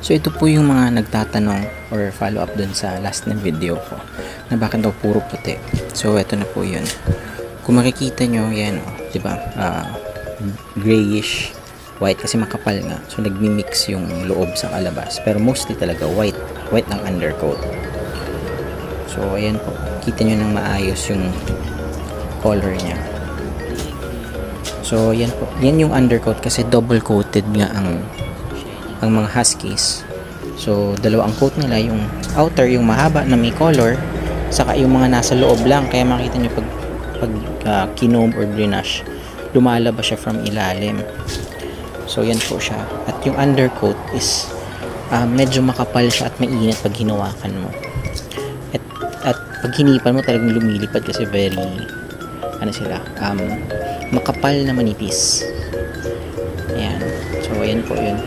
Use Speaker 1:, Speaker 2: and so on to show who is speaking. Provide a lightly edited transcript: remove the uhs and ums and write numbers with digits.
Speaker 1: So ito po yung mga nagtatanong or follow up dun sa last na video ko na bakit daw puro puti. So ito na po yun. Kung makikita nyo, yan o, diba? Grayish white kasi makapal nga. So nagmi-mix yung loob sa kalabas. Pero mostly talaga white. White ng undercoat. So ayan po. Kita nyo nang maayos yung color niya. So yan po. Yan yung undercoat kasi double coated nga ang mga huskies. So dalawang coat nila, yung outer yung mahaba na may color, saka yung mga nasa loob lang, kaya makita nyo pag kinomb or grenache, lumalabas siya from ilalim. So yan po siya. At yung undercoat is medyo makapal siya at mainit pag hinawakan mo. At pag hinipan mo talagang lumilipad kasi very makapal na manipis. Ayan. So ayan po yun.